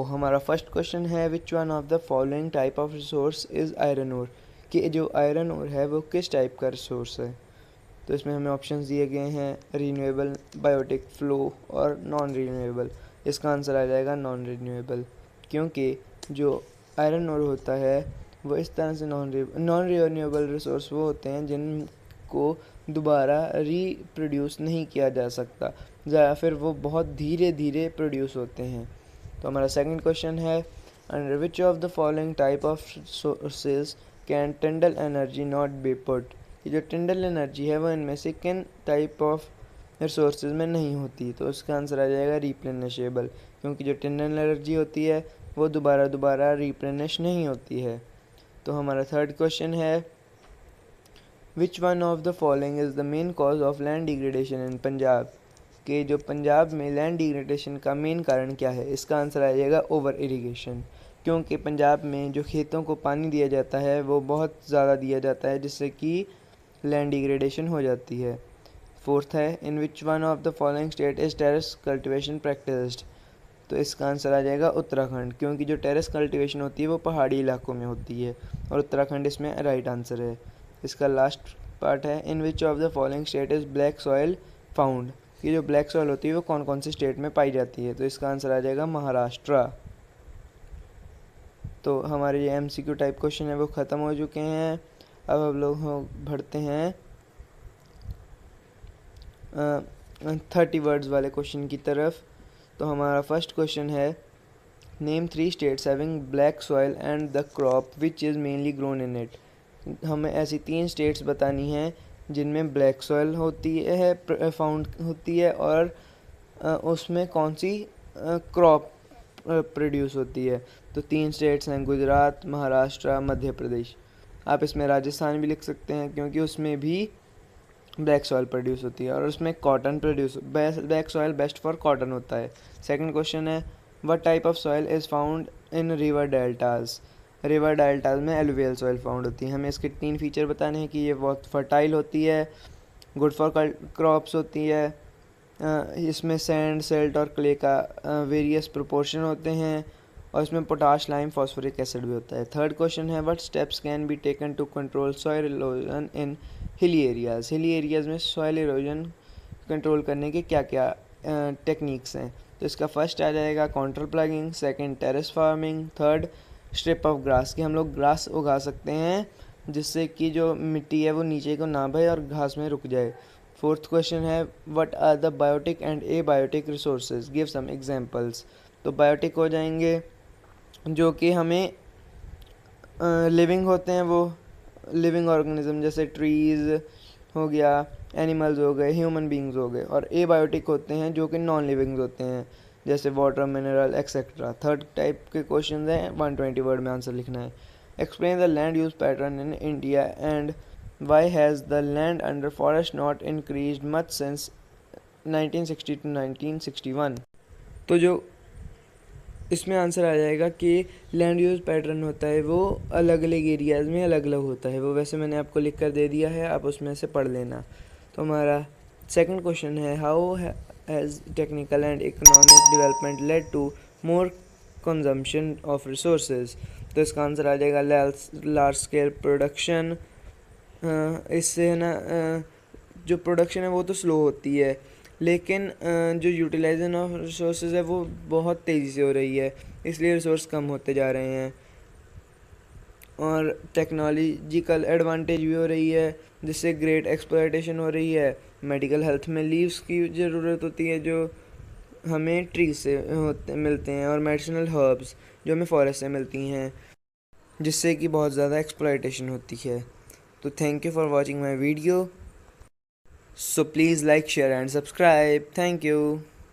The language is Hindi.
हमारा फर्स्ट क्वेश्चन है which one of the following type of resource is iron ore, कि जो आयरन ओर है वो किस टाइप का रिसोर्स है। तो इसमें हमें ऑप्शंस दिए गए हैं रीन्यूएबल, बायोटिक, फ्लो और नॉन रीन्यूएबल। इसका आंसर आ जाएगा नॉन रीन्यूएबल, क्योंकि जो आयरन ओर होता है वो इस तरह से नॉन रीन्यूएबल रिसोर्स वो होते हैं जिनको दोबारा रीप्रोड्यूस नहीं किया जा सकता, या फिर वो बहुत धीरे धीरे प्रोड्यूस होते हैं। तो हमारा सेकंड क्वेश्चन है under which of the following type of sources can टिंडल energy not be put, कि जो टिंडल एनर्जी है वो इनमें से किन टाइप ऑफ रिसोर्सेज में नहीं होती। तो उसका आंसर आ जाएगा रिप्लेनिशेबल, क्योंकि जो टिंडल एनर्जी होती है वो दोबारा दोबारा रिप्लेनिश नहीं होती है। तो हमारा थर्ड क्वेश्चन है which one of the following is the main cause of land degradation इन पंजाब, कि जो पंजाब में लैंड डिग्रेडेशन का मेन कारण क्या है। इसका आंसर आ जाएगा ओवर इरिगेशन, क्योंकि पंजाब में जो खेतों को पानी दिया जाता है वो बहुत ज़्यादा दिया जाता है, जिससे कि लैंड डिग्रेडेशन हो जाती है। फोर्थ है in which one of the following state is terrace cultivation practised, तो इसका आंसर आ जाएगा उत्तराखंड, क्योंकि जो टेरेस कल्टिवेशन होती है वो पहाड़ी इलाकों में होती है, और उत्तराखंड इसमें राइट आंसर है। इसका लास्ट पार्ट है in which of the following state is black soil found, कि जो ब्लैक सॉइल होती है वो कौन कौन सी स्टेट में पाई जाती है। तो इसका आंसर आ जाएगा महाराष्ट्र। तो हमारे ये MCQ टाइप क्वेश्चन है वो ख़त्म हो चुके हैं। अब हम लोग बढ़ते हैं 30 वर्ड्स वाले क्वेश्चन की तरफ। तो हमारा फर्स्ट क्वेश्चन है name 3 states having black soil and the crop which is mainly grown in it. हमें ऐसी 3 स्टेट्स बतानी हैं जिनमें ब्लैक सॉइल होती है, फाउंड होती है, और उसमें कौन सी क्रॉप प्रोड्यूस होती है। तो 3 स्टेट्स हैं गुजरात, महाराष्ट्र, मध्य प्रदेश। आप इसमें राजस्थान भी लिख सकते हैं, क्योंकि उसमें भी ब्लैक सॉइल प्रोड्यूस होती है, और उसमें cotton produce, black soil best for cotton होता है। सेकंड क्वेश्चन है what type of soil is found in river deltas. River deltas में एलुवियल सॉइल फाउंड होती है। हमें इसके 3 फीचर बताने हैं कि ये बहुत फर्टाइल होती है, गुड फॉर क्रॉप्स होती है, इसमें सैंड, सेल्ट और क्ले का वेरियस प्रोपोर्शन होते हैं, और इसमें पोटाश, लाइम, फॉस्फोरिक एसिड भी होता है। थर्ड क्वेश्चन है what steps can be taken to control soil erosion in hilly areas. Hilly areas में सॉइल इरोजन कंट्रोल करने के क्या क्या टेक्निक्स हैं। तो इसका फर्स्ट आ जाएगा counter plugging, second terrace farming, third strip of grass, कि हम लोग ग्रास उगा सकते हैं जिससे कि जो मिट्टी है वो नीचे को ना बहे और घास में रुक जाए। फोर्थ क्वेश्चन है what are the biotic and abiotic resources, give some examples. तो बायोटिक हो जाएंगे जो कि हमें लिविंग होते हैं, वो लिविंग ऑर्गेनिज्म जैसे ट्रीज़ हो गया, एनिमल्स हो गए, ह्यूमन बींग्स हो गए, और एबायोटिक होते हैं जो कि नॉन लिविंग होते हैं जैसे water, mineral etcetera. Third type के क्वेश्चन हैं 120 वर्ड में आंसर लिखना है। Explain the land use pattern in India and why has the land under forest not increase much since 1960 to 1961। तो जो इसमें आंसर आ जाएगा कि लैंड यूज़ पैटर्न होता है वो अलग अलग एरियाज़ में अलग अलग होता है। वो वैसे मैंने आपको लिख कर दे दिया है, आप उसमें से पढ़ लेना। तो हमारा सेकंड क्वेश्चन है how has technical and economic development led to more consumption of resources. तो इसका आंसर आ जाएगा लार्ज स्केल प्रोडक्शन। इससे है ना जो प्रोडक्शन है वो तो स्लो होती है, लेकिन जो यूटिलाइजेशन ऑफ रिसोर्सेज है वो बहुत तेज़ी से हो रही है, इसलिए रिसोर्स कम होते जा रहे हैं। और टेक्नोलॉजिकल एडवांटेज भी हो रही है जिससे ग्रेट एक्सप्लॉयटेशन हो रही है। मेडिकल हेल्थ में लीव्स की ज़रूरत होती है जो हमें ट्री से मिलते हैं, और मेडिसिनल हर्ब्स जो हमें फॉरेस्ट से मिलती हैं, जिससे कि बहुत ज़्यादा एक्सप्लॉयटेशन होती है। तो thank you for watching my video. So please like, share and subscribe. Thank you.